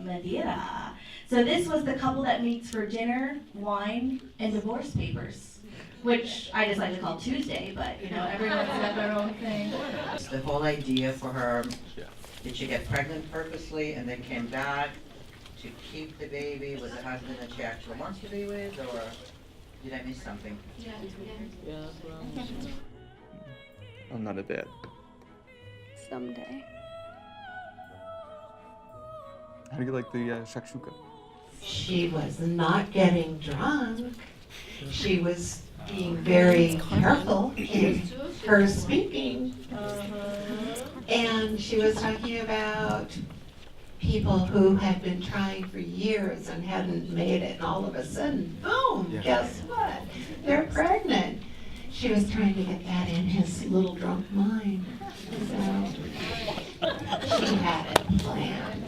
Madeira. So this was the couple that meets for dinner, wine, and divorce papers, which I just like to call Tuesday, but you know, everyone's got their own thing. The whole idea for her, did she get pregnant purposely and then came back to keep the baby with the husband that she actually wants to be with, or did I miss something? I'm not a dad. Someday. How do you like the shakshuka? She was not getting drunk. She was being very careful in her speaking. And she was talking about people who had been trying for years and hadn't made it, and all of a sudden, boom, guess what? They're pregnant. She was trying to get that in his little drunk mind. So she had it planned.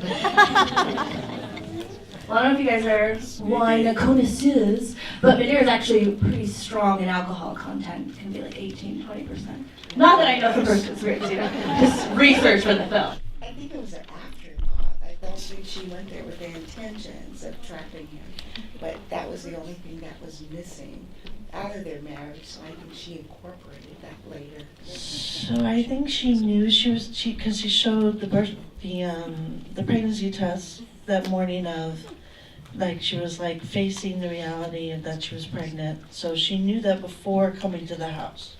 Well, I don't know if you guys are wine connoisseurs, but Madeira is actually pretty strong in alcohol content. It can be like 18-20%. Not that I know from personal experience, you know, just research for the film. I think it was an afterthought. I don't think she went there with the intentions of trapping him, but that was the only thing that was missing out of their marriage, so I think she incorporated that later. So I think she knew because she showed the pregnancy test that morning of, like, she was like facing the reality of that she was pregnant. So she knew that before coming to the house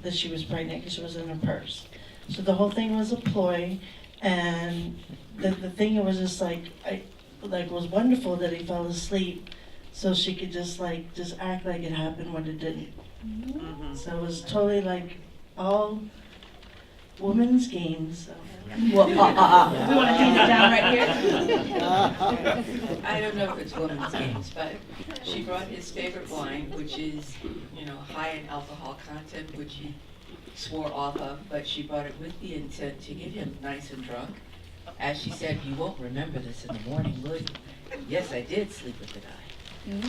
that she was pregnant because it was in her purse. So the whole thing was a ploy, and the thing, it was just like, it was wonderful that he fell asleep so she could just act like it happened when it didn't. So it was totally like all women's games. So. Well, we want to take it down right here. I don't know if it's women's games, but she brought his favorite wine, which is, high in alcohol content, which he swore off of, but she brought it with the intent to get him nice and drunk. As she said, you won't remember this in the morning, will you? Yes, I did sleep with the guy.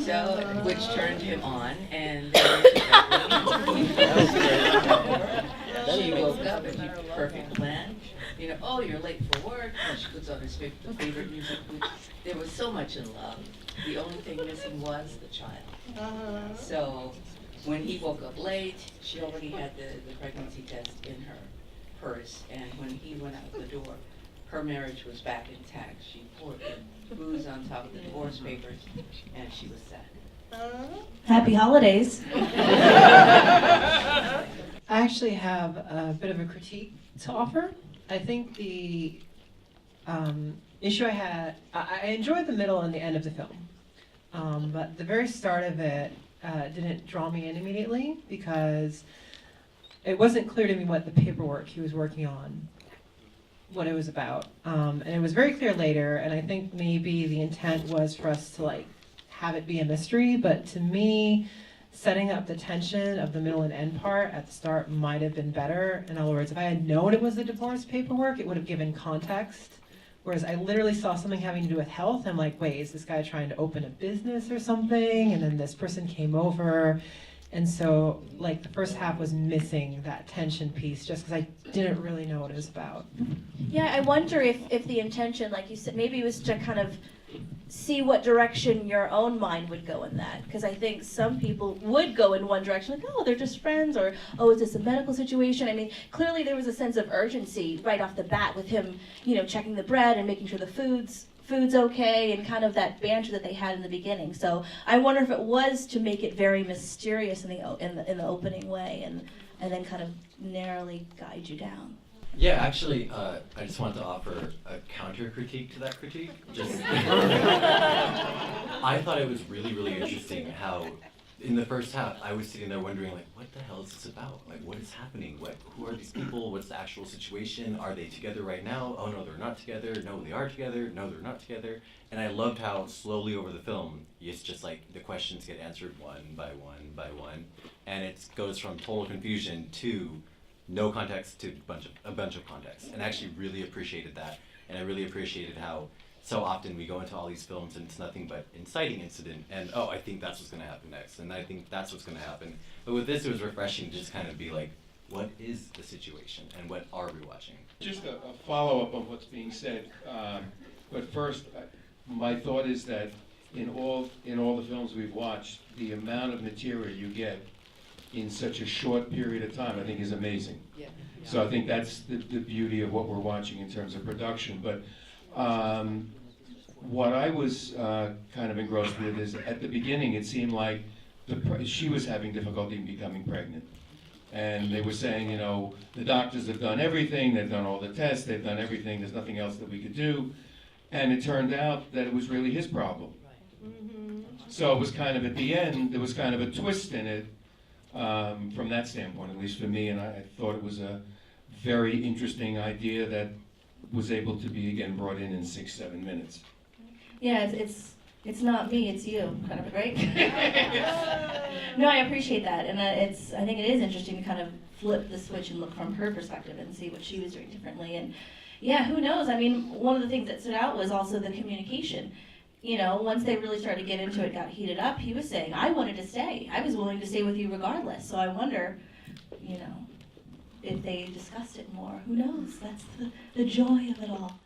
So, which turned him on, and she woke up and she perfect plan. Oh, you're late for work, and she puts on his favorite music. There was so much in love. The only thing missing was the child. So, when he woke up late, she already had the pregnancy test in her purse, and when he went out the door, her marriage was back intact. She poured the booze on top of the divorce papers, and she was sad. Happy holidays. I actually have a bit of a critique to offer. I think the issue I had, I enjoyed the middle and the end of the film, but the very start of it didn't draw me in immediately because it wasn't clear to me what the paperwork he was working on, what it was about. And it was very clear later, and I think maybe the intent was for us to have it be a mystery, but to me, setting up the tension of the middle and end part at the start might have been better. In other words, if I had known it was the divorce paperwork, it would have given context. Whereas I literally saw something having to do with health. I'm like, wait, is this guy trying to open a business or something? And then this person came over. And so, the first half was missing that tension piece just because I didn't really know what it was about. Yeah, I wonder if the intention, like you said, maybe it was to kind of see what direction your own mind would go in that. Because I think some people would go in one direction, like, oh, they're just friends, or, oh, is this a medical situation? I mean, clearly there was a sense of urgency right off the bat with him, checking the bread and making sure the food's okay, and kind of that banter that they had in the beginning. So I wonder if it was to make it very mysterious in the opening way, and then kind of narrowly guide you down. Yeah, actually, I just wanted to offer a counter critique to that critique. I thought it was really, really interesting how in the first half I was sitting there wondering, what the hell is this about? What is happening? Who are these people? What's the actual situation? Are they together right now? Oh no, they're not together. No, they are together. No, they're not together. And I loved how slowly over the film, it's just the questions get answered one by one by one, and it goes from total confusion to no context to a bunch of context. And I actually really appreciated that, and I really appreciated how so often we go into all these films and it's nothing but inciting incident, and oh, I think that's what's going to happen next, and I think that's what's going to happen. But with this, it was refreshing to just kind of be like, what is the situation, and what are we watching? Just a follow-up on what's being said, but first, my thought is that in all the films we've watched, the amount of material you get in such a short period of time, I think is amazing. Yeah. So I think that's the beauty of what we're watching in terms of production. But what I was kind of engrossed with is at the beginning it seemed like she was having difficulty in becoming pregnant. And they were saying, you know, the doctors have done everything, they've done all the tests, they've done everything, there's nothing else that we could do. And it turned out that it was really his problem. So it was kind of, at the end, there was kind of a twist in it from that standpoint, at least for me, and I thought it was a very interesting idea that was able to be, again, brought in 6-7 minutes. Yeah, it's not me, it's you, kind of, right? No, I appreciate that, and I think it is interesting to kind of flip the switch and look from her perspective and see what she was doing differently. And yeah, who knows? I mean, one of the things that stood out was also the communication. You know, once they really started to get into it, got heated up, he was saying, I wanted to stay. I was willing to stay with you regardless. So I wonder, you know, if they discussed it more. Who knows? That's the joy of it all.